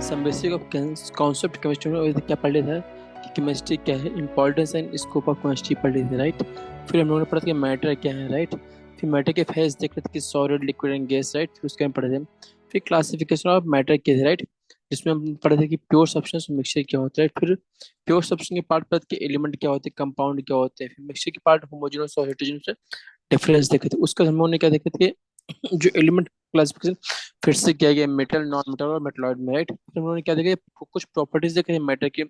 Some basic of concept chemistry में वैसे क्या पढ़ लिया था कि केमिस्ट्री क्या है, importance and scope of chemistry पढ़ ली थी, राइट। फिर हम लोगों ने पढ़ा था कि मैटर क्या है, राइट। फिर मैटर के फेज देख रहे थे कि solid, liquid and gas, right. फिर उसके हम पढ़े थे। फिर क्लासिफिकेशन ऑफ मैटर के थे, राइट, जिसमें हम पढ़े थे कि प्योर सब्सटेंस और मिक्सचर क्या होता है। फिर प्योर सब्सटेंस के पार्ट पढ़े थे कि एलिमेंट क्या होते हैं, कंपाउंड क्या होते हैं। फिर मिक्सचर के पार्ट होमोजेनस और हेटेरोजेनस से डिफरेंस देखे थे। उसका हम लोगों ने क्या देखे थे, जो एलिमेंट क्लासिफिकेशन फिर से किया गया मेटल, नॉन मेटल और मेटलॉइड में, राइट। फिर उन्होंने क्या देखा, कुछ प्रॉपर्टीज देखे मैटर की,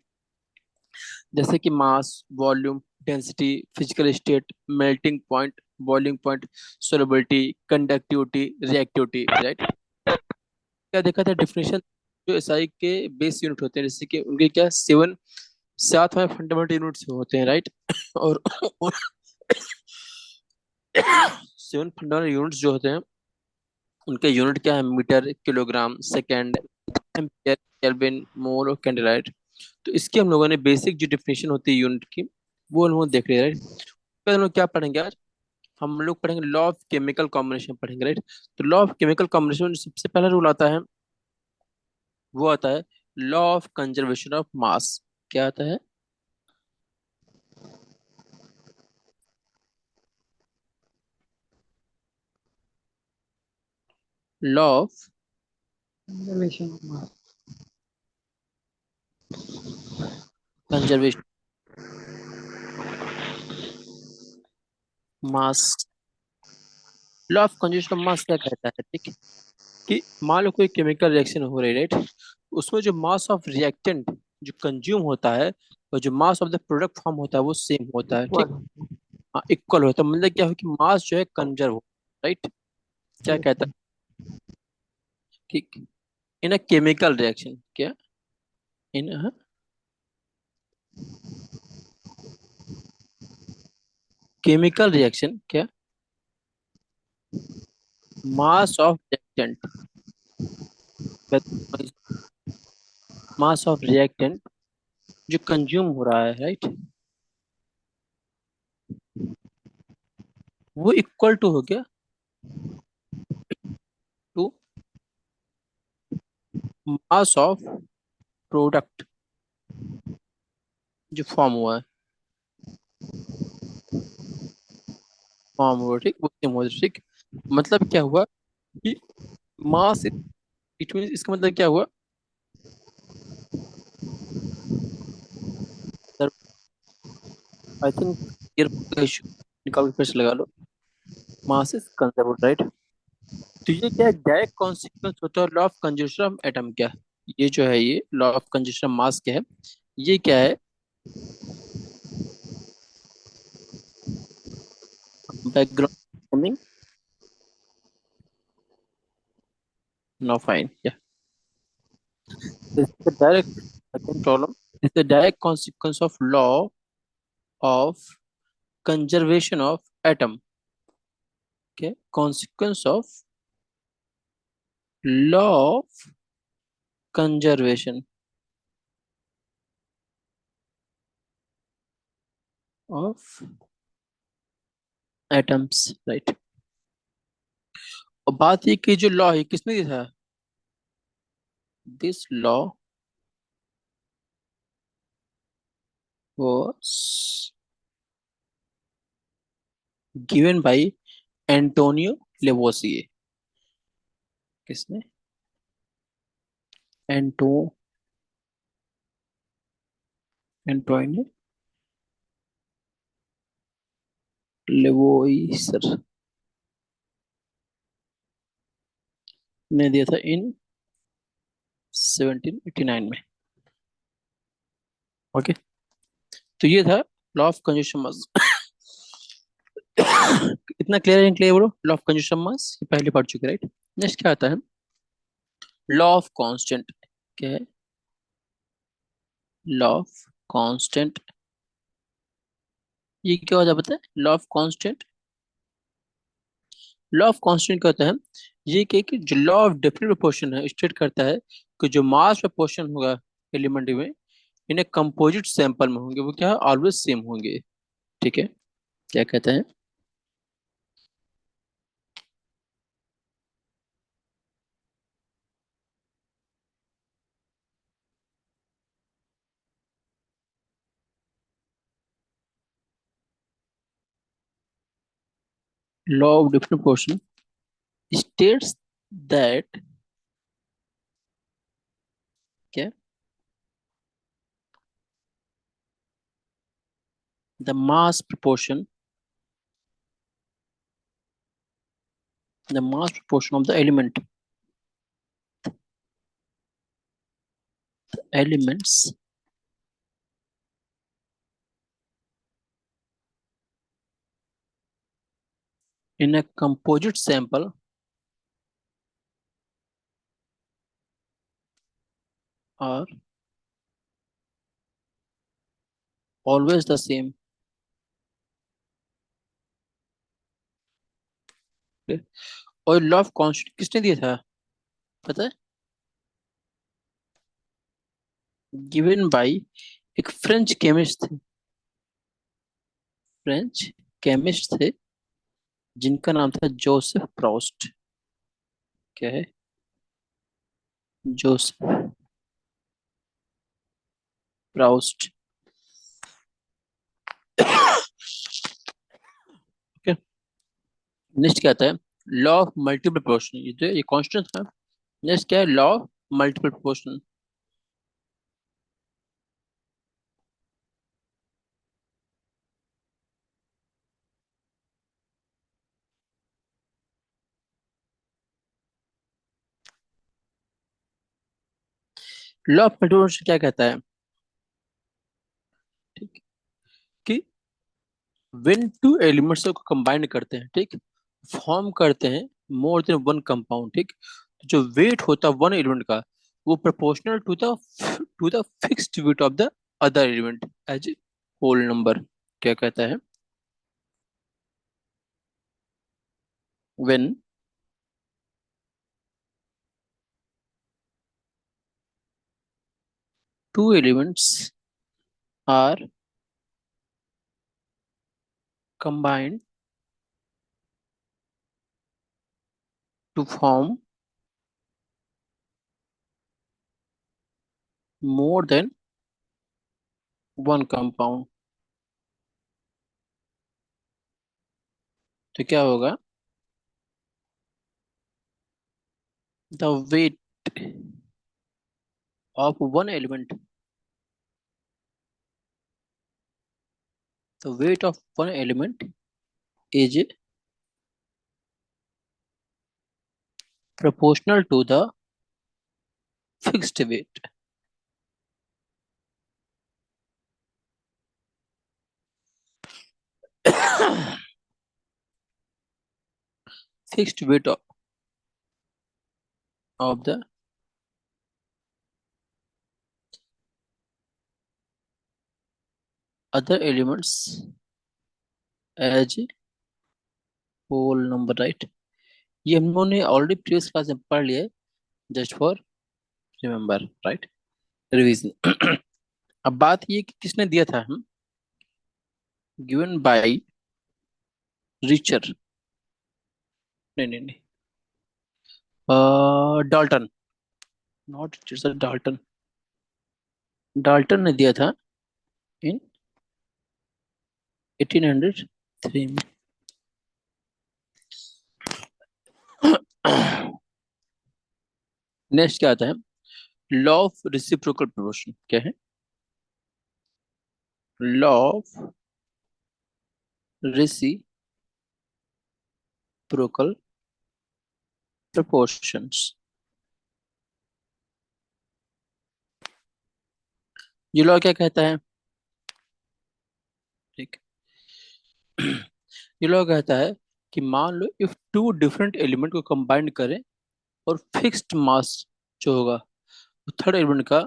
जैसे कि mass, volume, density, physical state, melting point, boiling point, solubility, conductivity, reactivity, right. क्या देखा था डिफिनेशन, जो एसआई के बेस यूनिट होते हैं, जैसे कि उनके क्या सेवन, सात हमारे फंडामेंटल यूनिट्स होते हैं, राइट। और सेवन फंडामेंटल यूनिट्स जो होते हैं, उनके यूनिट क्या है, metre, kilogram, second, ampere, kelvin, mole और कैंडल, राइट। तो इसकी हम लोगों ने बेसिक जो डिफिनेशन होती है यूनिट की, वो हम लोग देख रहे हैं, राइट। फिर हम लोग क्या पढ़ेंगे आज, हम लोग पढ़ेंगे लॉ ऑफ केमिकल कॉम्बिनेशन पढ़ेंगे, राइट। तो लॉ ऑफ केमिकल कॉम्बिनेशन सबसे पहला रूल आता है, वो आता है law of conservation of mass. क्या आता है? Law of conservation of mass. Conservation mass. Law of conservation of mass क्या कहता है, ठीक है, कि मान लो कोई केमिकल रिएक्शन हो रही है, राइट। उसमें जो मास ऑफ रिएक्टेंट जो कंज्यूम होता है, और जो mass of the product form होता है, वो सेम होता है, ठीक। इक्वल। हाँ, इक्वल होता है, मतलब क्या हो कि मास जो है कंजर्व हो, राइट। क्या कहता है कि इन अ केमिकल रिएक्शन, क्या इन केमिकल रिएक्शन, क्या mass of reactant, mass of reactant जो कंज्यूम हो रहा है, राइट, वो इक्वल टू हो गया टू मास ऑफ प्रोडक्ट जो फॉर्म हुआ है, फॉर्म हुआ, ठीक, वो सेम हुआ, ठीक। मतलब क्या हुआ कि मास, इट मीन इसका मतलब क्या हुआ, आई थिंक ईयर का इशू, निकाल के फिर से लगा लो। Mass is conserve, right. तो ये क्या है, डायरेक्ट कॉन्सिक्वेंस होता है law of conservation of atom, क्या ये जो है, ये law of conservation of mass क्या है, ये क्या है, बैकग्राउंड, नो फाइन, या इसका direct second problem is the direct consequence of law of conservation of atom, के consequence of law of conservation of atoms, right. और बात ये कि जो लॉ है किसने दिया था, this law was given by Antonio Lavoisier. किसने? एंटो एंटोनियो लेवोइसर ने दिया था इन 1789 में। ओके, तो ये था लॉ ऑफ कंजर्वेशन मास। इतना क्लियर है, clear bro, law of conservation mass ये पहले पढ़ चुके, राइट। नेक्स्ट क्या आता है, लॉ ऑफ कांस्टेंट। क्या है? लॉ ऑफ कांस्टेंट, ये क्या होता है पता है, law of constant? Law of constant क्या होता है, ये क्या है कि जो लॉ ऑफ डेफिनेट प्रोपोर्शन है, स्टेट करता है कि जो मास प्रोपोर्शन होगा एलिमेंट में, इन्हें कंपोजिट सैंपल में होंगे, वो क्या है, ऑलवेज सेम होंगे, ठीक है। क्या कहते हैं, law of different proportion states that क्या the mass proportion of the elements in a composite sample are always the same. और लॉ ऑफ कॉन्स्टेंट किसने दिया था पता है? गिवन बाय एक फ्रेंच केमिस्ट थे जिनका नाम था जोसेफ प्रोस्ट। क्या है? जोसेफ प्रोस्ट। नेक्स्ट क्या आता है? Law of multiple proportion. ये कांस्टेंट था। नेक्स्ट क्या है? Law of multiple proportion. Law of multiple proportion क्या कहता है? ठीक, कि व्हेन टू एलिमेंट्स को कंबाइन करते हैं, ठीक, फॉर्म करते हैं मोर देन वन कंपाउंड, ठीक, तो जो वेट होता है वन एलिमेंट का वो proportional to the fixed weight of the other element as whole number. क्या कहता है? When two elements are combined to form more than one compound, तो क्या होगा? the weight of one element the weight of one element is proportional to the fixed weight fixed weight of the other elements as whole number, right? ये हम लोगों ने already previous class में पढ़ लिया है, just for remember, right, revision. अब बात ये कि किसने दिया था? हम गिवन बाय रिचर, नहीं नहीं नहीं, Dalton, not Richter sir, Dalton. Dalton ने दिया था इन 1803 में। नेक्स्ट क्या आता है? Law of reciprocal proportion. क्या है? Law of reciprocal proportions. ये लॉ क्या कहता है? ठीक, ये लॉ कहता है कि मान लो इफ टू डिफरेंट एलिमेंट को कंबाइन करें और फिक्स्ड मास जो होगा थर्ड एलिमेंट का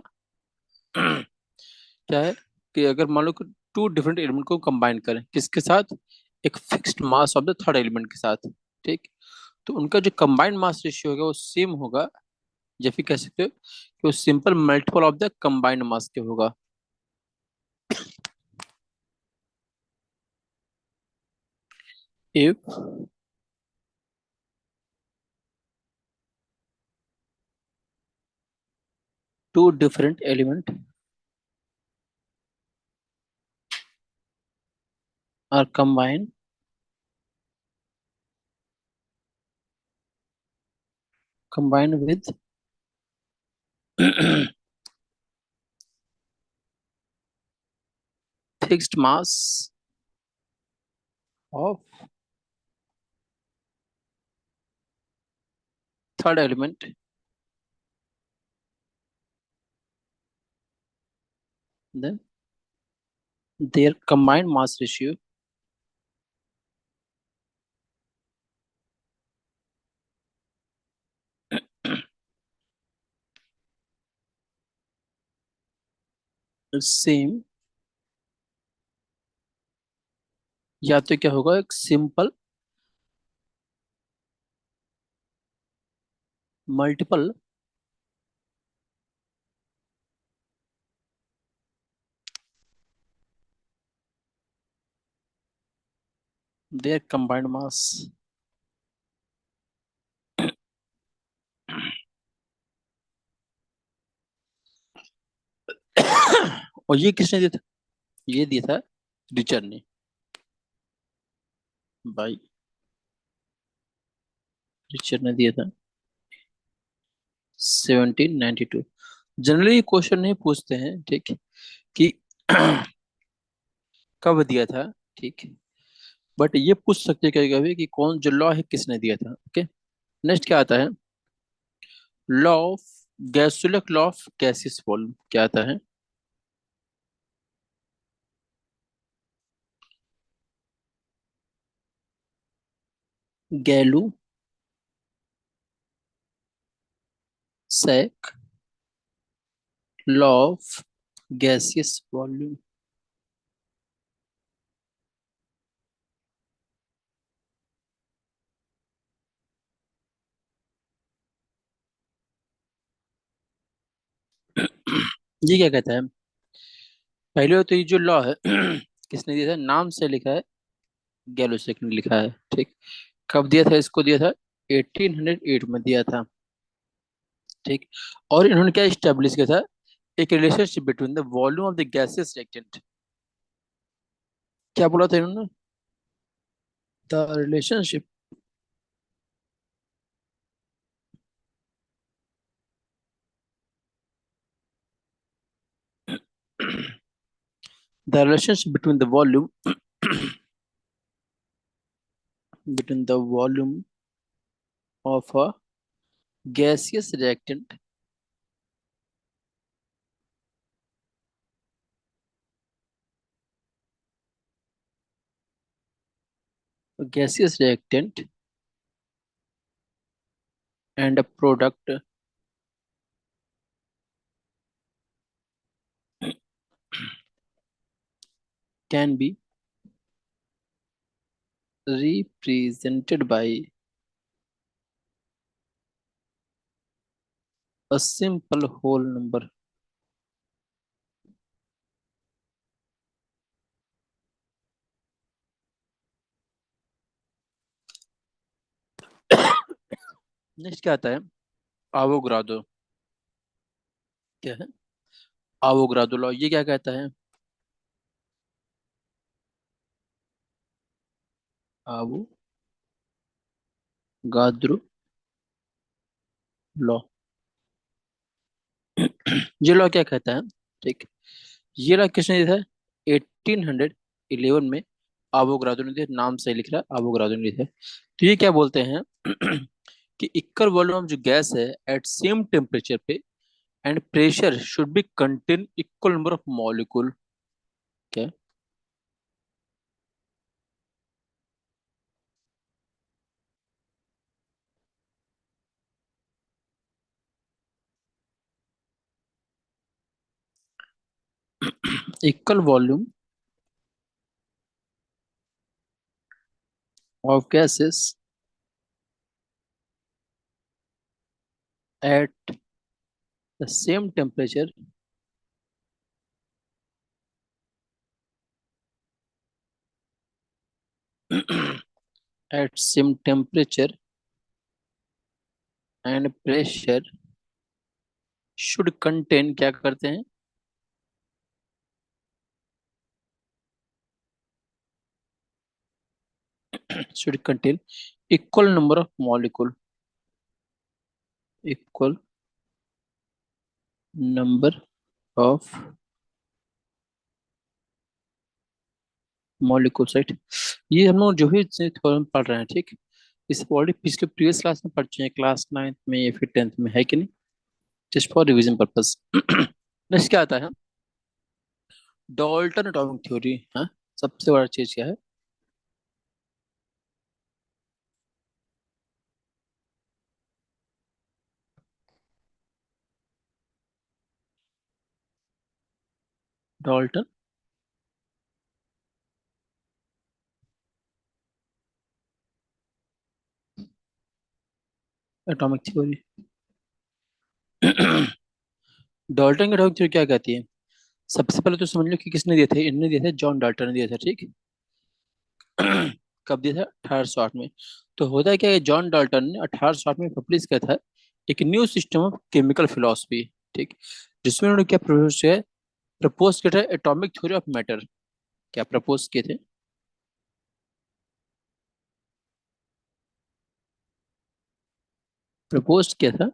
क्या है कि अगर मान लो कि टू डिफरेंट एलिमेंट को कंबाइन करें किसके साथ? एक fixed mass of the third element के साथ, ठीक, तो उनका जो कंबाइंड मास रेशियो होगा वो सेम होगा, या फिर कह सकते हो कि वो simple multiple of the combined mass के होगा। If two different element are combined combined with fixed mass of third element, then their combined mass ratio is same, या तो क्या होगा, एक simple multiple their combined mass. और ये किसने दिया था? ये दिया था रिचर्ड ने भाई, रिचर्ड ने दिया था 1792। जनरली क्वेश्चन नहीं पूछते हैं, ठीक, कि कब दिया था, ठीक, बट ये पूछ सकते हैं कभी कभी कि कौन जो लॉ है किसने दिया था। ओके, नेक्स्ट क्या आता है? Law of Gay Lussac, law of gaseous volume क्या आता है? Gay Lussac law of gaseous volume. ये क्या कहता है? पहले तो ये जो लॉ है किसने दिया था? नाम से लिखा है, गैलोसेक ने लिखा है, ठीक। कब दिया था इसको? दिया था 1808 में दिया था, ठीक। और इन्होंने क्या स्टेब्लिश किया था? एक relationship between the volume of the gases reactant. क्या बोला था इन्होंने? The relationship the relationship between the volume between the volume of a gaseous reactant and a product can be represented by a simple whole number। Next क्या आता है? आवोग्रादो। क्या है? आवोग्रादो law, ये क्या कहता है? Avogadro law. ये लॉ क्या कहता है, ठीक, ये लॉ किसने दिया था? 1811 में आवोग्रादो ने दिया, नाम से लिख रहा है, आवोग्रादो ने दिया। तो ये क्या बोलते हैं कि इक्वल वॉल्यूम जो गैस है एट सेम टेम्परेचर पे and pressure should be contain equal number of molecule. क्या? Equal volume of gases at the same temperature at same temperature and pressure should contain, क्या करते हैं? Should contain equal number of molecule. Equal number of molecules, right. ये हम लोग जो भी theorem पढ़ रहे हैं, ठीक, इस ऑलरेडी पिछले प्रीवियस क्लास में पढ़ चुके हैं, क्लास 9th में या फिर 10th में, है कि नहीं? Just for revision purpose. Next क्या आता है? Dalton atomic theory. हाँ, सबसे बड़ा चीज क्या है? Dalton atomic theory. Dalton atomic theory क्या कहती है? सबसे पहले तो समझ लो कि किसने दिए थे। इन्होंने दिए थे, जॉन डाल्टन ने दिया था, ठीक। कब दिया था? 1808 में। तो होता है क्या, ये जॉन डाल्टन ने 1808 में पब्लिश किया था एक new system of chemical philosophy, ठीक, जिसमें उन्होंने क्या प्रपोज किया था? Atomic theory of matter. क्या प्रपोज किए थे? प्रपोज किया था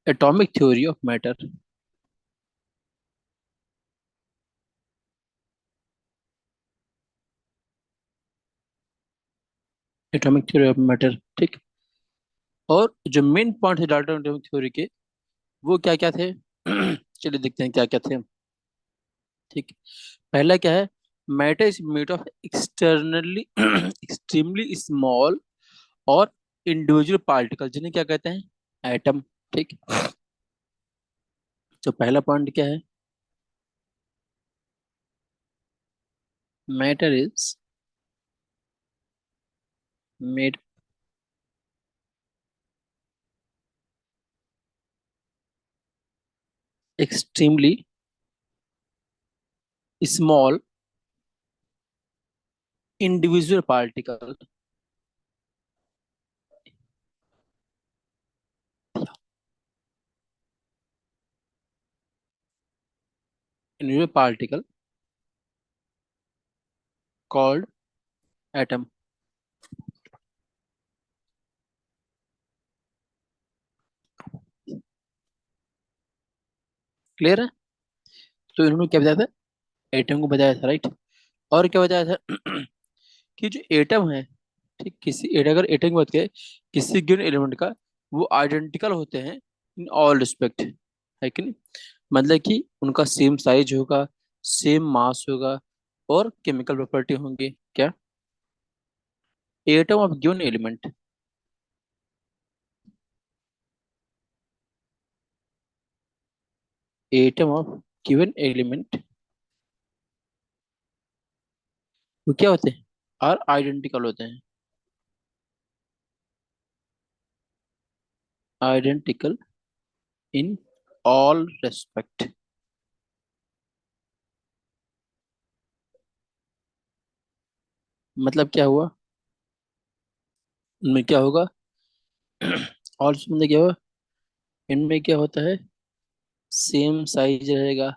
atomic theory of matter. Atomic theory of matter, ठीक। और जो मेन पॉइंट है डाल्टन एटॉमिक थ्योरी के, वो क्या क्या थे? चलिए देखते हैं क्या क्या थे, ठीक। पहला क्या है? Matter is made of externally extremely small और इंडिविजुअल पार्टिकल, जिन्हें क्या कहते हैं? एटम, ठीक। तो पहला पॉइंट क्या है? Matter is made extremely small individual particle. Individual particle called atom. Clear है? तो इन्होंने क्या बताया था? एटम को बताया था, राइट। और क्या बताया था? कि जो एटम है, ठीक, अगर एटम की बात करें, किसी गिवन एलिमेंट का, वो आइडेंटिकल होते हैं इन ऑल रिस्पेक्ट, है कि नहीं? मतलब कि उनका सेम साइज होगा, सेम मास होगा, और केमिकल प्रॉपर्टी होंगी। क्या? Atom of given element. Atom of given element वो क्या होते हैं? आर आइडेंटिकल होते हैं। Identical in all respect. मतलब क्या हुआ? उनमें क्या होगा? और उसमें क्या हुआ? इनमें क्या होता है? सेम साइज रहेगा,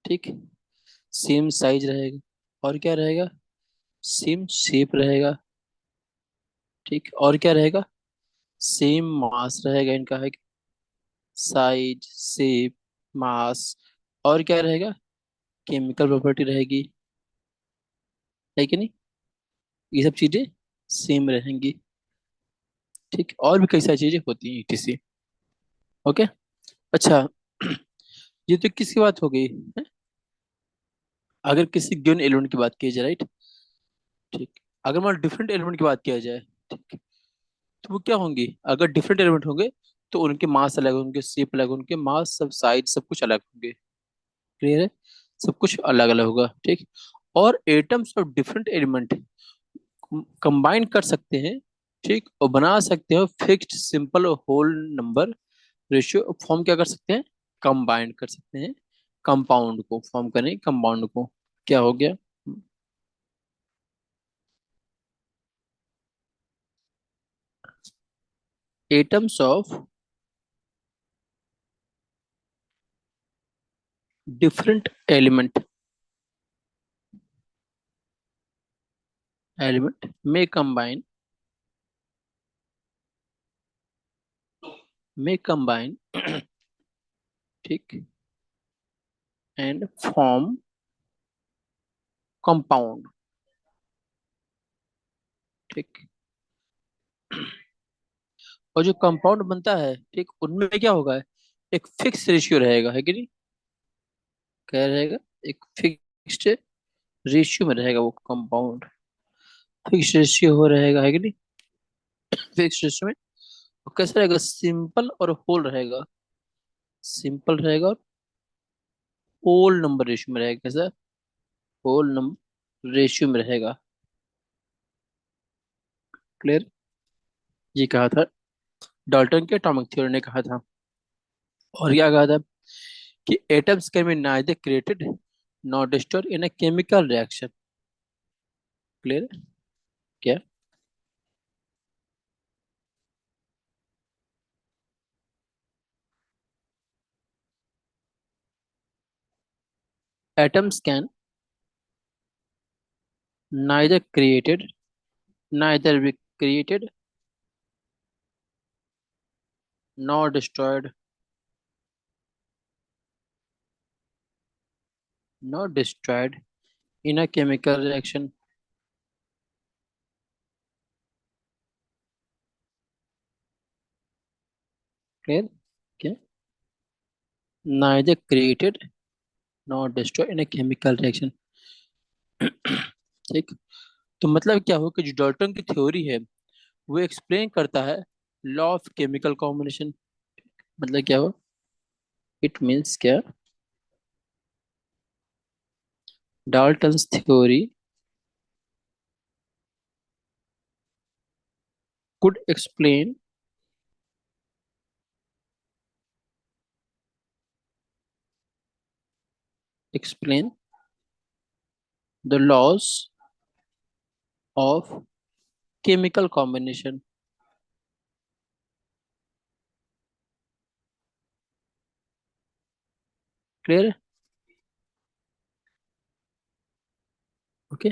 ठीक, सेम साइज रहेगा, और क्या रहेगा? सेम शेप रहेगा, ठीक, और क्या रहेगा? सेम मास रहेगा इनका, है? साइज, शेप, मास, और क्या रहेगा? केमिकल प्रॉपर्टी रहेगी, है कि नहीं? ये सब चीजें सेम रहेंगी, ठीक। और भी कई सारी चीजें होती हैं ईटीसी। ओके। अच्छा, ये तो किसकी बात हो गई है? अगर किसी गिवन एलिमेंट की बात की जाए, राइट, ठीक। अगर मान डिफरेंट एलिमेंट की बात किया जाए, ठीक, तो वो क्या होंगे? अगर डिफरेंट एलिमेंट होंगे तो उनके मास अलग होंगे, शेप अलग, उनके मास, सब साइज, सब कुछ अलग होंगे। क्लियर है? सब कुछ अलग अलग होगा, ठीक। और atoms of different element combine कर सकते हैं, ठीक, और बना सकते हैं fixed simple whole number ratio form. क्या कर सकते हैं? कंबाइन कर सकते हैं, कंपाउंड को फॉर्म करें, कंपाउंड को। क्या हो गया? Atoms of different element element में कंबाइन may combine ठीक and form compound ठीक। और जो कंपाउंड बनता है ठीक उनमें क्या होगा, एक फिक्स रेशियो रहेगा, है कि नहीं? क्या रहेगा? एक फिक्स्ड रेशियो में रहेगा वो कंपाउंड, फिक्स रेशियो हो रहेगा, है कि नहीं? फिक्स रेशियो में। और कैसा रहेगा? सिंपल और होल रहेगा, सिंपल रहेगा और होल नंबर रेशियो में रहेगा। कैसा? होल नंबर रेशियो में रहेगा। क्लियर? ये कहा था डाल्टन के एटॉमिक थ्योरी ने कहा था। और क्या कहा था कि atoms can be neither created not destroyed in a chemical reaction. Clear? क्या? Atoms can neither be created nor destroyed in a chemical reaction. Clear? Okay. Neither created nor destroyed in a chemical reaction. ठीक। तो मतलब क्या हो कि जो Dalton की theory है वो एक्सप्लेन करता है लॉ ऑफ केमिकल कॉम्बिनेशन। मतलब क्या हो? इट मीन्स क्या? Dalton's theory could explain the laws of chemical combination. Clear? Okay.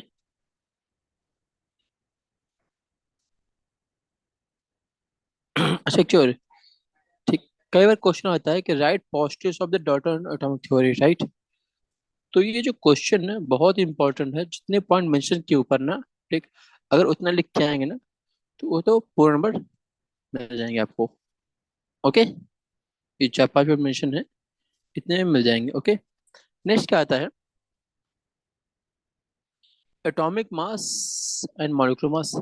अच्छा क्योर ठीक। कई बार क्वेश्चन आता है कि right posters of the Dalton atomic theory, right? तो ये जो क्वेश्चन है बहुत इंपॉर्टेंट है, जितने पॉइंट मेंशन के ऊपर ना ठीक, अगर उतना लिख के आएंगे ना तो वो तो पूरा नंबर मिल जाएंगे आपको। ओके। ये चार पांच पॉइंट मेंशन है, इतने में मिल जाएंगे। ओके। नेक्स्ट क्या आता है? Atomic mass and molecular mass.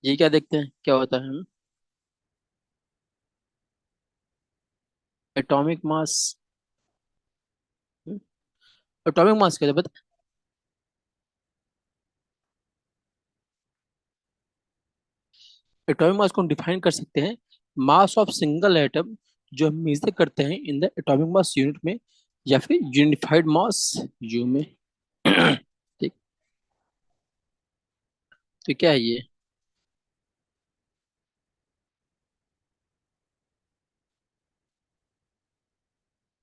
ये क्या देखते हैं क्या होता है हम? Atomic mass. एटॉमिक मास क्या है? एटॉमिक मास को हम डिफाइन कर सकते हैं मास ऑफ सिंगल एटम, जो हम मेजर करते हैं in the atomic mass unit में, या फिर यूनिफाइड मास यू में। ठीक। तो क्या है ये?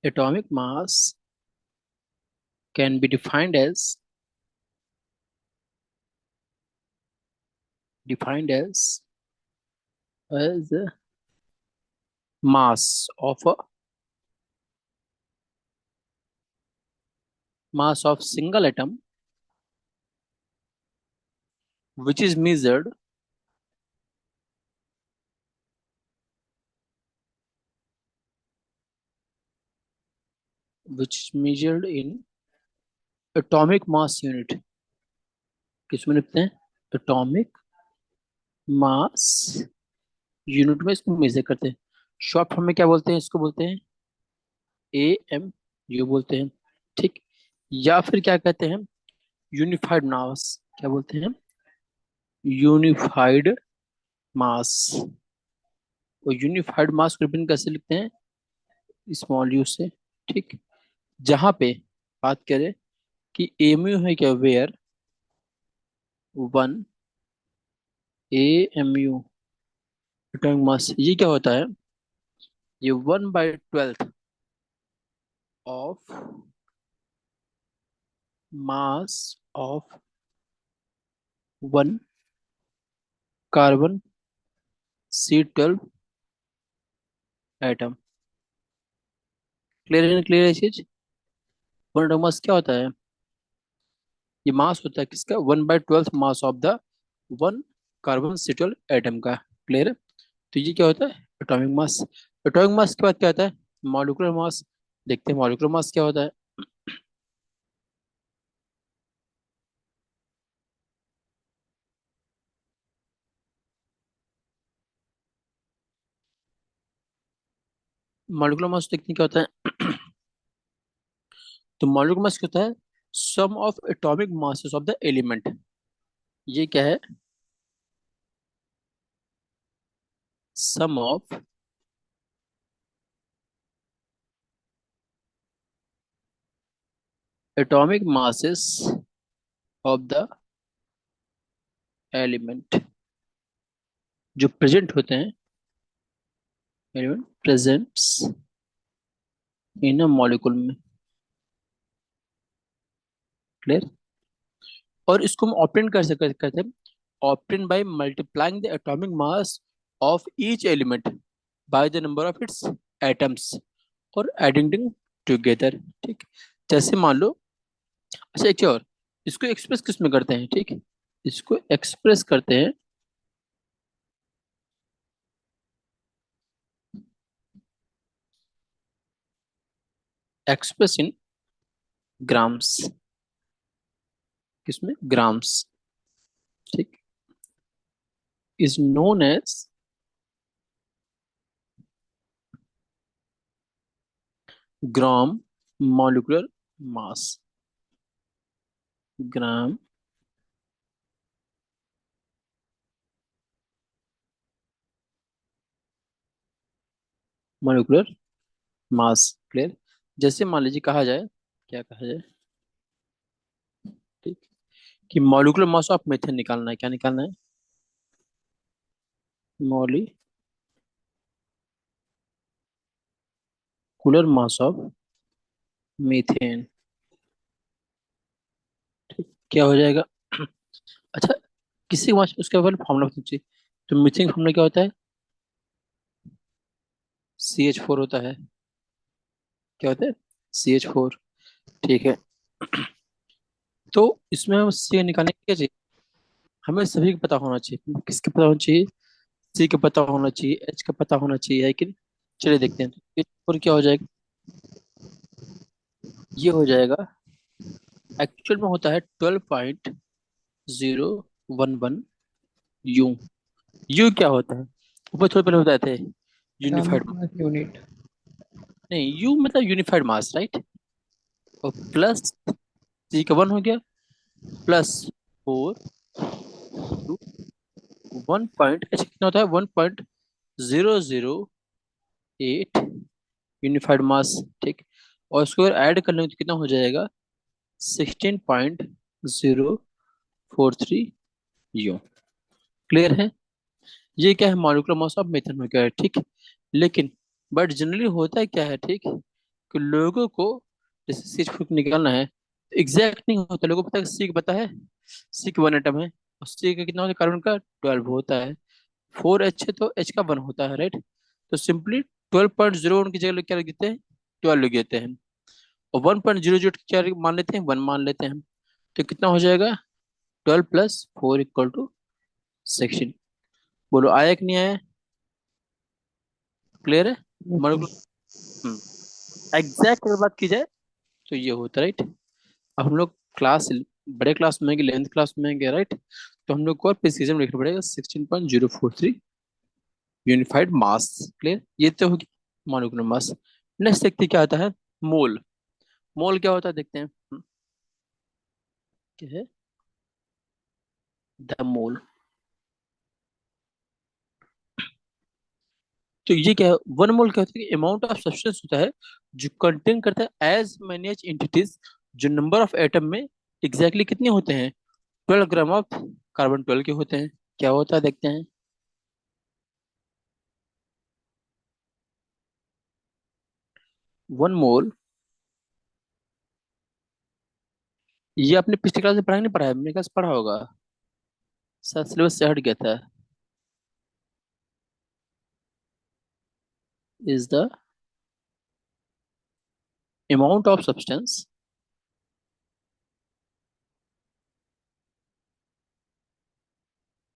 Atomic mass can be defined as mass of single atom which is measured in atomic mass unit। किसमें लिखते हैं? एटॉमिक मास यूनिट में इसको मेजर करते हैं। शॉर्ट फॉर्म में क्या बोलते हैं? इसको बोलते हैं एम यू बोलते हैं। ठीक। या फिर क्या कहते हैं? यूनिफाइड मास। क्या बोलते हैं? यूनिफाइड मास। और यूनिफाइड मास को रिप्रेजेंट कैसे लिखते हैं? स्मॉल यू से। ठीक। जहां पे बात करें कि एम यू है क्या, where one A M U atomic mass, ये क्या होता है? ये 1/12 of mass of one carbon C12 atom. Clear है, क्लियर है चीज। वन एटॉमिक मास क्या होता है? ये मास होता है किसका? 1/12 mass of the one carbon Seattle atom का। क्लियर है? तो ये क्या होता है? Atomic mass. एटॉमिक मास के बाद क्या होता है? Molecular mass. देखते हैं मॉलिक्यूलर मास क्या होता है। मॉलिक्यूलर मास देखते हैं क्या होता है। तो मॉलिक्यूलर मास क्या होता है? Sum of atomic masses of the element. ये क्या है? Sum of atomic masses of the element जो प्रेजेंट होते हैं। Element presents in a molecule में। क्लियर? और इसको हम ऑप्टेन कर सकते करते हैं। Obtain by multiplying the atomic mass of each element by the number of its atoms और एडिंग देम टुगेदर। ठीक। जैसे मान लो, अच्छा एक चीज़ और, इसको एक्सप्रेस किस में करते हैं? ठीक। इसको एक्सप्रेस करते हैं एक्सप्रेस इन ग्राम्स। किसमें? ग्राम्स। ठीक। Is known as gram molecular mass. Gram molecular mass. Clear? जैसे मान लीजिए कहा जाए, क्या कहा जाए? ठीक। कि मॉलिक्यूलर मास ऑफ मेथेन निकालना है। क्या निकालना है? Molecular mass of methane. क्या हो जाएगा? अच्छा, किसी मास उसके ऊपर फॉर्मूला पूछना चाहिए। तो मीथेन का फॉर्मूला क्या होता है? CH4 होता है। क्या होता है? CH4। ठीक है। तो इसमें हम सी निकालने के लिए क्या चाहिए? हमें सभी को पता होना चाहिए। किसके पता होना चाहिए? सी का पता होना चाहिए, एच का पता होना चाहिए, है कि नहीं? चलिए देखते हैं। तो और क्या हो जाएगा? ये हो जाएगा, एक्चुअल में होता है 12.011 यू। यू क्या होता है? ऊपर थोड़े पहले बताए थे। यूनिफाइड। Atomic mass unit. नहीं, यू मतलब यूनिफाइड मास, राइट? और प्लस सी का 1 हो गया, प्लस 4 1 पॉइंट, अच्छा कितना होता है? 1.008 यूनिफाइड मास। ठीक। और उसको अगर ऐड कर लेंगे तो कितना हो जाएगा? 16.043 यू। क्लियर है? ये क्या है? मॉलिक्यूलर मास ऑफ मेथन हो गया है। ठीक। लेकिन बट जनरली होता है क्या है? ठीक, कि लोगों को जैसे सी फुक निकालना है, एग्जैक्ट नहीं होता। लोगों को पता है, सी का पता है, सी का 1 एटम है, और सी का कितना होता है? कार्बन का 12 होता है। 4H है तो H का 1 होता है, राइट? तो सिंपली 12.01 की जगह क्या लिख देते हैं? 12 लिख देते हैं। और 1.00 क्या मान लेते हैं? 1 मान लेते हैं। तो कितना हो जाएगा? 12+4 = 16। बोलो आया कि नहीं आया? क्लियर है? एग्जैक्ट अगर बात की जाए तो ये होता है, राइट? अब हम लोग क्लास बड़े क्लास में गए, 11th क्लास में गए, राइट? तो हम लोग को और प्रिसीजन लिखना पड़ेगा, 16.043 यूनिफाइड मास। क्लियर? ये तो होगी मॉलिक्यूलर मास। नेक्स्ट देखते हैं क्या आता है। मोल। मोल क्या होता है देखते हैं। क्या है? The mole. तो ये क्या है? 1 मोल क्या होता है? कि अमाउंट ऑफ सब्सटेंस होता है जो कंटेन करता है एज मैनी एज एंटिटीज, जो नंबर ऑफ एटम में एग्जैक्टली कितने होते हैं? 12 ग्राम ऑफ कार्बन 12 के होते हैं। क्या होता है देखते हैं। 1 मोल, ये आपने पिछले क्लास में पढ़ा नहीं? पढ़ा है मेरे क्लास, पढ़ा होगा, शायद सिलेबस से हट गया था। is the amount of substance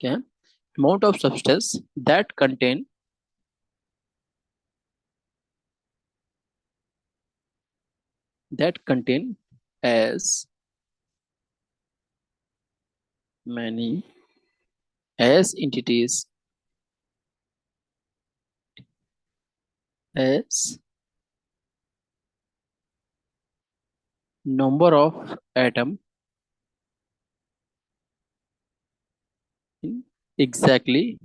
okay, amount of substance that contain as many as entities as number of atom in exactly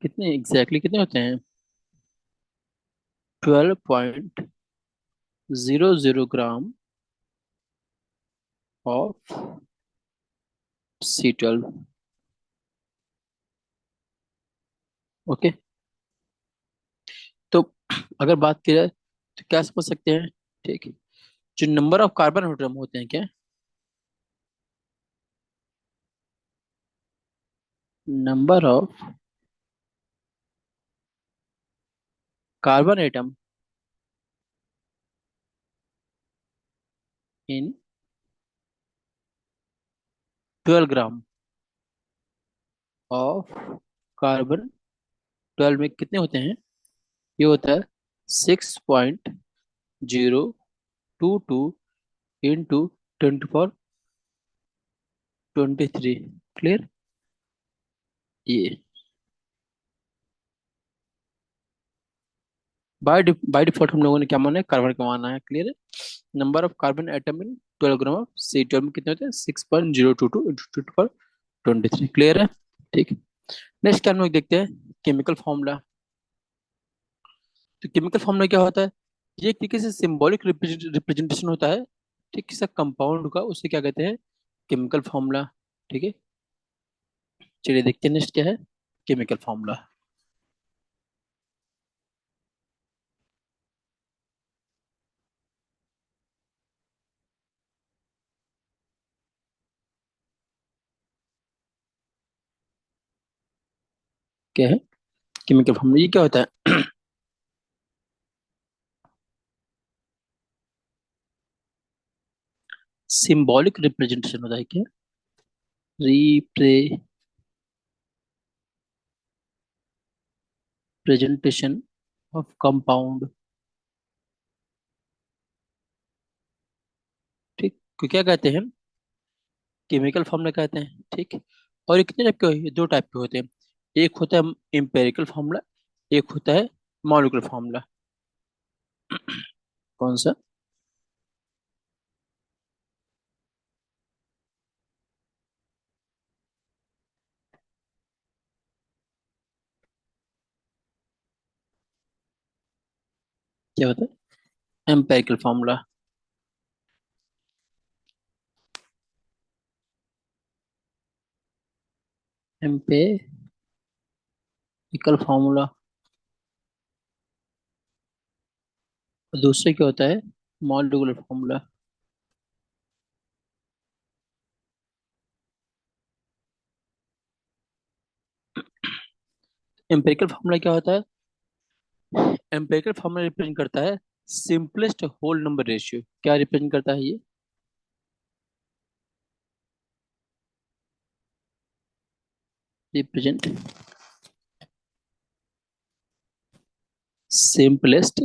कितने होते हैं 12.00 ग्राम ऑफ C12 ओके तो अगर बात की जाए तो क्या समझ सकते हैं ठीक है जो नंबर ऑफ कार्बन एटम होते हैं क्या number of carbon atom in 12 gram of carbon 12 में कितने होते हैं ये होता है 6.022 इंटू 10 to 23 क्लियर ये बाय डिफॉल्ट हम लोगों ने क्या माना है कार्बन का माना है क्लियर है number of carbon atom in 12 gram of C12 में कितने होते हैं 6.022 इंटू 10 to 23 क्लियर है ठीक है नेक्स्ट क्या हम लोग देखते हैं केमिकल फॉर्मूला तो केमिकल फॉर्मूला क्या होता है ये एक तरीके से सिंबॉलिक रिप्रेजेंटेशन होता है ठीक किसी कंपाउंड का उसे क्या कहते हैं केमिकल फॉर्मूला ठीक है चलिए देखते हैं नेक्स्ट क्या है केमिकल फॉर्मूला क्या है केमिकल फॉर्मूला ये क्या होता है सिंबॉलिक रिप्रेजेंटेशन होता है क्या रिप्रेजेंटेशन ऑफ कंपाउंड ठीक को क्या कहते हैं केमिकल फॉर्मूला कहते हैं ठीक और ये कितने टाइप के दो टाइप के होते हैं एक होता है एम्पेरिकल फॉर्मूला एक होता है मॉलिक्यूलर फॉर्मूला कौन सा क्या होता है एम्पेरिकल फॉर्मूला एम्पेरिकल फॉर्मूला और दूसरे क्या होता है मॉलिक्यूलर फॉर्मूला एम्पेरिकल फॉर्मूला क्या होता है एम्पेरिकल फॉर्मूला रिप्रेजेंट करता है सिंपलेस्ट होल नंबर रेशियो क्या रिप्रेजेंट करता है ये represent simplest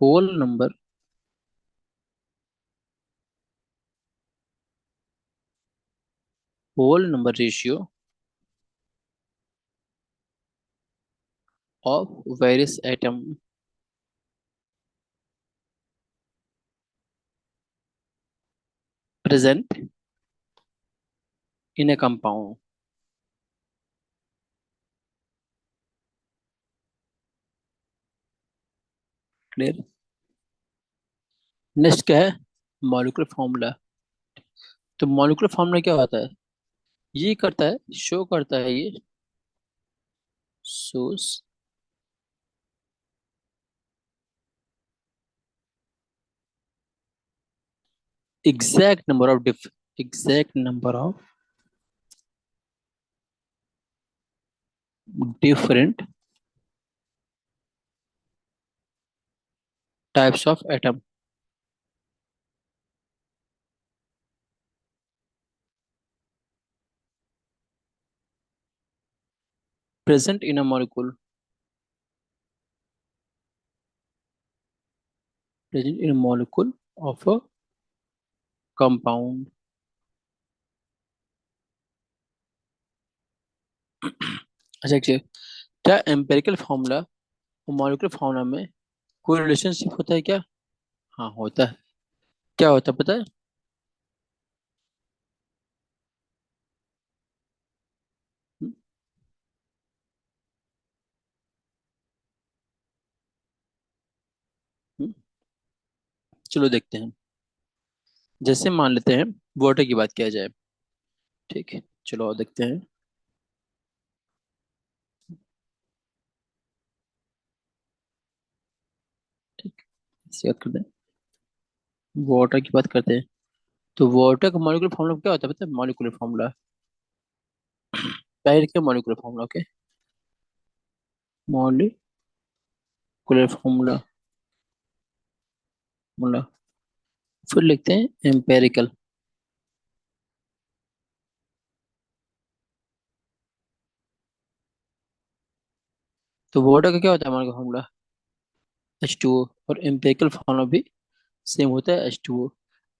whole number ratio of various atom present in a compound clear next क्या है मॉलिक्यूलर फॉर्मूला तो मॉलिक्यूलर फॉर्मूला क्या होता है ये करता है शो करता है ये shows exact number of different types of atom present in a molecule, present in a molecule of a compound. अच्छा देखिए, क्या एम्पेरिकल फार्मूला और मॉलिक्यूलर फार्मूला में कोई रिलेशनशिप होता है क्या? हाँ होता है। क्या होता है पता है? हम्म, हम्म, चलो देखते हैं। जैसे मान लेते हैं वाटर की बात किया जाए, ठीक है, चलो और देखते हैं। ठीक, इससे बात करते हैं, वाटर की बात करते हैं। तो वाटर का मॉलिक्यूलर फार्मूला क्या होता है पता है? मॉलिक्यूलर फार्मूला, डायरेक्ट क्या molecular formula, okay, molecular formula, formula. फिर लिखते हैं एम्पेरिकल। तो वाटर का क्या होता है मॉलिक्यूलर फार्मूला? H2O। और एम्पेरिकल फार्मूला भी सेम होता है, H2O।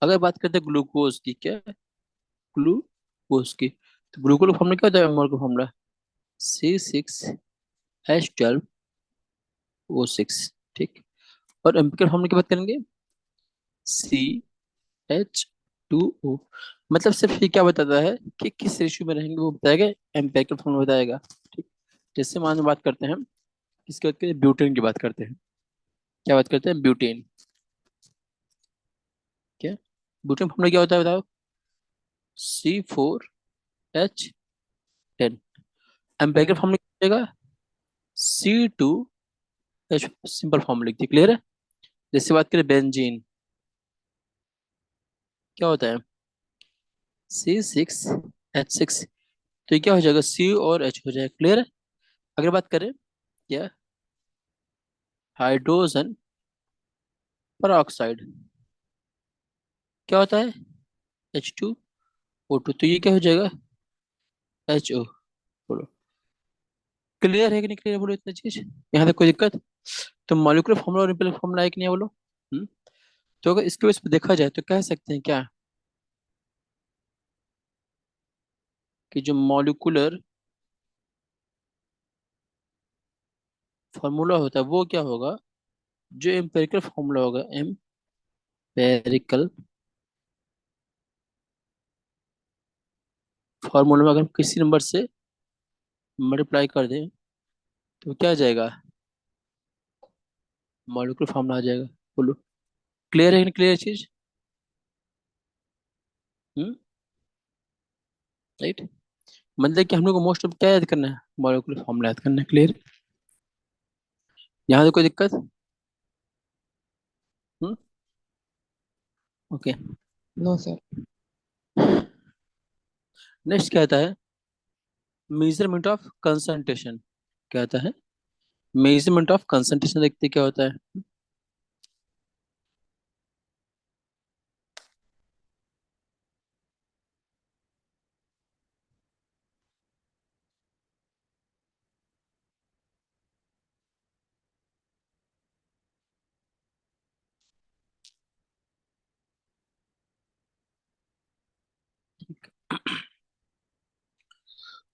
अगर बात करते हैं ग्लूकोज की, क्या ग्लूकोज की, तो ग्लूकोज का फार्मूला क्या होता है मॉलिक्यूलर फार्मूला? C6H12O6। ठीक। और एम्पिरिकल फार्मूला की बात करेंगे, CH2O। मतलब सिर्फ ये क्या बताता है कि किस रेशियो में रहेंगे वो बताएगा, एम्पिरिकल फार्मूला बताएगा। ठीक। जैसे मान लो बात करते हैं हम किसके बात करते हैं, ब्यूटेन की बात करते हैं। क्या बात करते हैं? ब्यूटेन। क्या ब्यूटेन फार्मूला क्या होता है बताओ? C4H10। एम्पिरिकल फार्मूला क्या होगा? C2H। सिंपल फार्मूला लिखते, क्लियर है? जैसे बात करें बेंजीन, क्या होता है? C6H6। तो ये क्या हो जाएगा? C और H हो जाएगा, क्लियर है? अगर बात करें क्या, हाइड्रोजन पर ऑक्साइड, क्या होता है? H2O2। तो ये क्या हो जाएगा? HO। बोलो, क्लियर है कि नहीं क्लियर? बोलो इतना चीज, यहाँ तक कोई दिक्कत? तो मॉलिक्यूलर फॉर्मूला और एम्पिरिकल फॉर्मूला है कि नहीं, बोलो। हम्म। तो अगर इसके बेस पे देखा जाए तो कह सकते हैं क्या, कि जो मॉलिक्यूलर फार्मूला होता है वो क्या होगा, जो एम्पिरिकल फार्मूला होगा, एम्पेरिकल फार्मूला में अगर हम किसी नंबर से मल्टीप्लाई कर दें तो क्या आ जाएगा? मॉलिक्यूलर फार्मूला आ जाएगा। बोलो, क्लियर है कि नहीं क्लियर चीज? हम्म, राइट। मतलब कि हम लोग को मोस्ट ऑफ क्या याद करना है? मॉलिक्यूलर फार्मूला याद करना है, क्लियर? यहाँ तो कोई दिक्कत? Hmm, okay. No sir. Next क्या आता है? Measurement of concentration. क्या आता है? मेजरमेंट ऑफ कंसंट्रेशन, देखते हैं क्या होता है।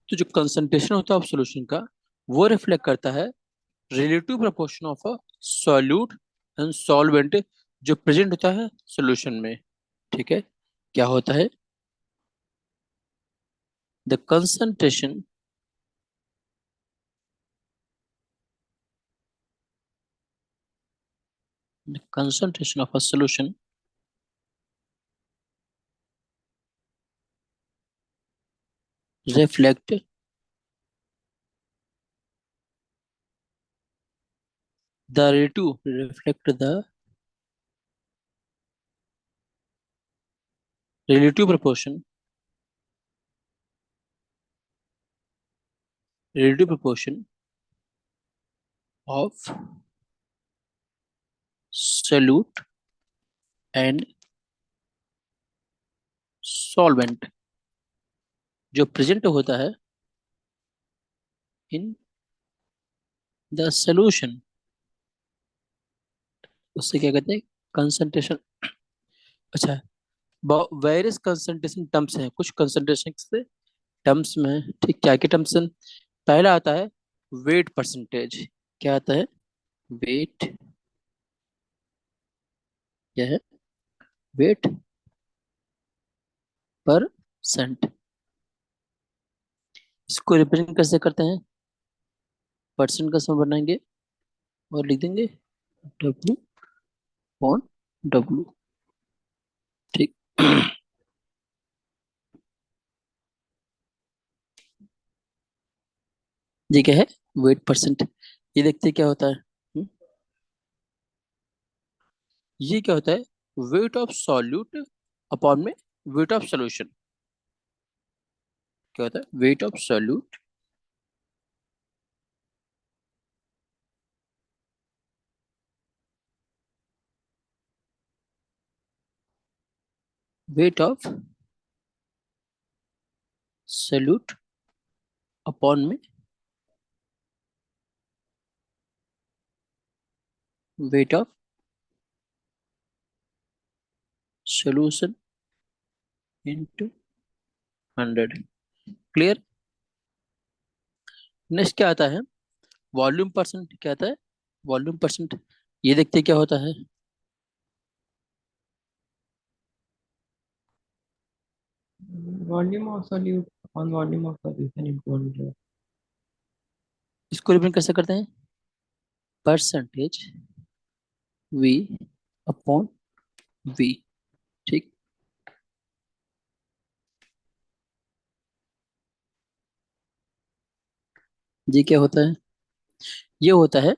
तो जो कंसंट्रेशन होता है ऑफ सॉल्यूशन का, वो रिफ्लेक्ट करता है relative proportion of a solute and solvent जो प्रेजेंट होता है सॉल्यूशन में। ठीक है, क्या होता है? The concentration, the concentration of a solution reflect the relative, reflect the relative proportion, relative proportion of solute and solvent जो प्रेजेंट होता है इन द सॉल्यूशन, उससे क्या कहते हैं, कंसंट्रेशन। अच्छा, वेरियस कंसंट्रेशन टर्म्स हैं, कुछ कंसंट्रेशन से टर्म्स में, ठीक, क्या के टर्म्स हैं? पहला आता है वेट परसेंटेज। क्या आता है? वेट, क्या है? Wait percent. इसको रिप्रेजेंट कैसे करते हैं? परसेंट का सम बनाएंगे और लिख देंगे डब्ल्यू ऑन डब्ल्यू, ठीक। ये क्या है? Wait percent. ये देखते हैं क्या होता है। ये क्या होता है? वेट ऑफ सॉल्यूट अपॉन में वेट ऑफ सॉल्यूशन। क्या होता है? Weight of solute weight of solute upon में weight of solution into 100। Clear? Next क्या आता है? Volume percent. क्या आता है? Volume percent. ये देखते हैं क्या होता है। Volume of solute on volume of solution into 100. इसको रिप्रेजेंट कैसे करते हैं? परसेंटेज वी अपॉन वी, ठीक। ये क्या होता है? ये होता है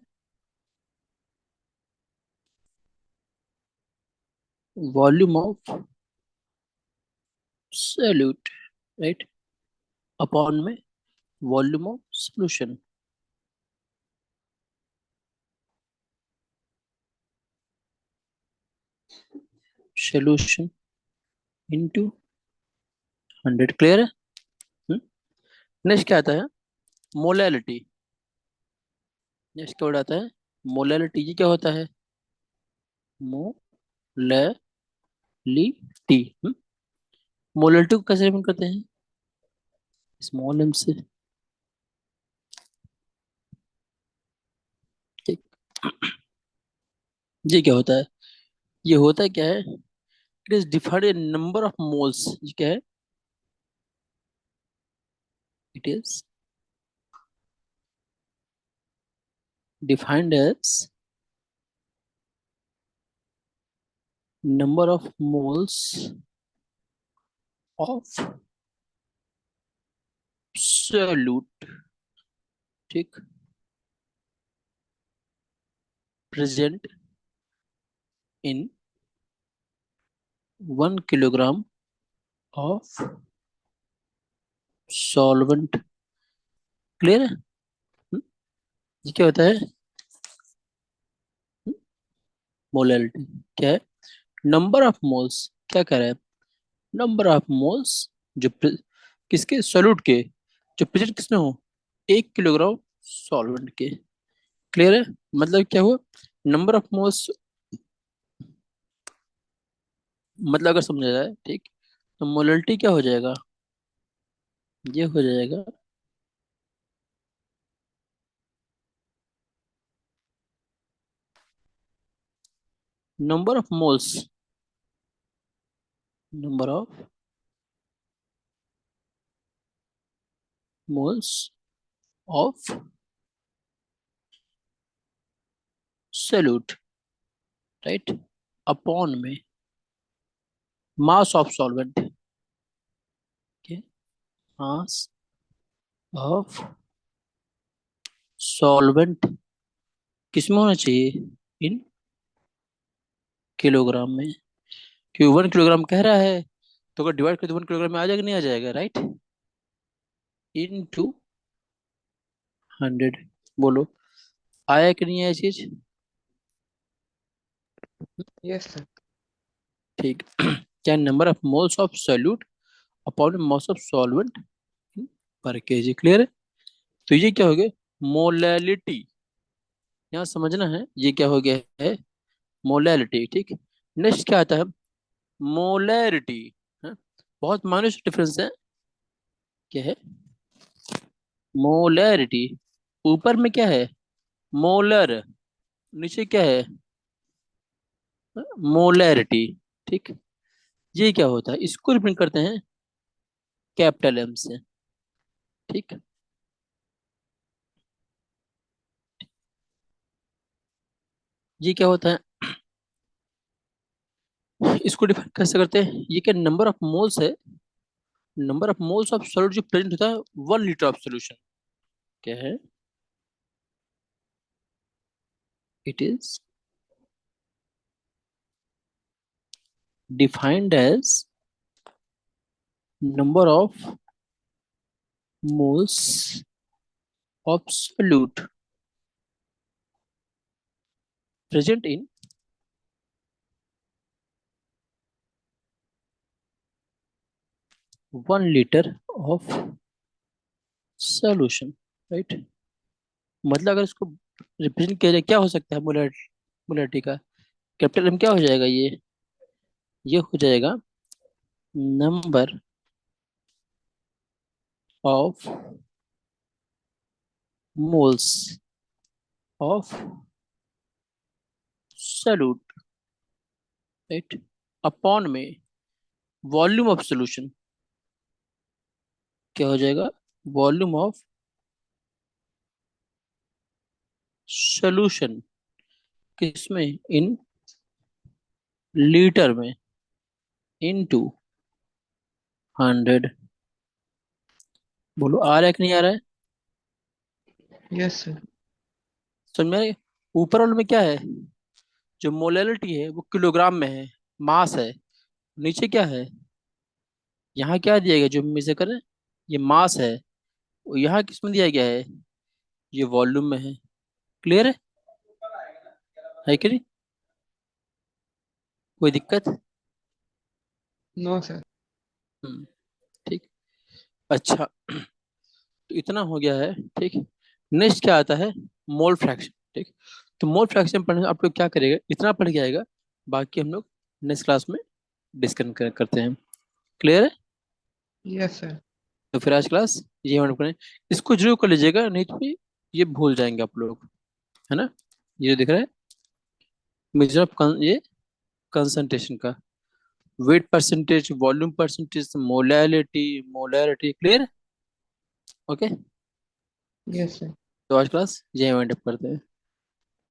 volume of solute, right, upon में volume of solution. Solution into 100। Clear है? नेक्स्ट क्या आता है? मोलैलिटी। नेक्स्ट क्या वर्ड आता है? मोलैलिटी। ये क्या होता है? मोलैलिटी। मोलैलिटी को कैसे रिप्रेजेंट करते हैं? स्मॉल एम से, ठीक। ये क्या होता है? ये होता है क्या है? It is defined a number of moles. ये क्या है? It is defined as number of moles of solute, ठीक, present in 1 kilogram of solvent. Clear है? ये क्या होता है? मोलैलिटी क्या है? Number of moles. क्या कह रहा है? नंबर ऑफ मोल्स जो किसके, सोल्यूट के, जो प्रेजेंट किसमें हो, 1 किलोग्राम सॉल्वेंट के। क्लियर है? मतलब क्या हुआ? नंबर ऑफ मोल्स, मतलब अगर समझा जाए, ठीक, तो मोलैलिटी क्या हो जाएगा? ये हो जाएगा number of moles, number of moles of solute, right, upon में मास ऑफ सॉल्वेंट के, मास ऑफ सॉल्वेंट किसमें होना चाहिए? इन किलोग्राम में। क्योंकि 1 किलोग्राम कह रहा है, तो अगर डिवाइड कर तो 1 किलोग्राम में आ जाएगा, नहीं आ जाएगा, राइट? In to 100। बोलो, आया कि नहीं आया चीज? Yes, sir. ठीक। क्या number of moles of solute upon mass of solvent पर केजी, क्लियर है? तो ये क्या हो गया, मोलैलिटी। यहाँ समझना है ये क्या हो गया है, मोलैलिटी। ठीक। नेक्स्ट क्या आता है, मोलैरिटी। बहुत माइनर डिफरेंस है। क्या है, मोलैरिटी। ऊपर में क्या है, मोलर। नीचे क्या है, मोलैरिटी। ठीक। ये क्या होता है, इसको रिप्रेजेंट करते हैं कैपिटल एम से। ठीक। ये क्या होता है, इसको डिफाइन कैसे करते हैं, ये क्या नंबर ऑफ मोल्स है, number of moles of solute जो प्रेजेंट होता है 1 लीटर ऑफ सोल्यूशन। क्या है, it is defined as number of moles of solute present in 1 litre of solution, right. मतलब अगर इसको रिप्रेजेंट किया जाए क्या हो सकता है, मोलरिटी का कैपिटल एम क्या हो जाएगा, ये हो जाएगा number of moles of solute, right, upon में वॉल्यूम ऑफ सोल्यूशन। क्या हो जाएगा, वॉल्यूम ऑफ सोल्यूशन, किसमें, इन लीटर में, इनटू 100। बोलो आ रहा है कि नहीं आ रहा है, Yes, sir. समझ में? ऊपर वाले में क्या है, जो मोलैलिटी है वो किलोग्राम में है, मास है। नीचे क्या है, यहाँ क्या दिया गया जो मेजर करें, ये मास है। और यहाँ किस में दिया गया है, ये वॉल्यूम में है। क्लियर है कि नहीं, कोई दिक्कत? No, sir. हम्म। ठीक। अच्छा, तो इतना हो गया है। ठीक। नेक्स्ट क्या आता है, मोल फ्रैक्शन। ठीक। तो मोल फ्रैक्शन पढ़ने आप लोग क्या करेगा, इतना पढ़ के आएगा, बाकी हम लोग नेक्स्ट क्लास में डिस्कस करते हैं। क्लियर है? Yes, sir. तो फिर आज क्लास ये हम लोग करें, इसको जरूर कर लीजिएगा, नहीं तो फिर ये भूल जाएंगे आप लोग, है ना। ये जो दिख रहा है मेजर ऑफ ये कंसंट्रेशन का, wait percentage, volume percentage, molality, molarity. Clear? Okay. Yes, sir. तो आज क्लास यही वाइंड अप करते हैं।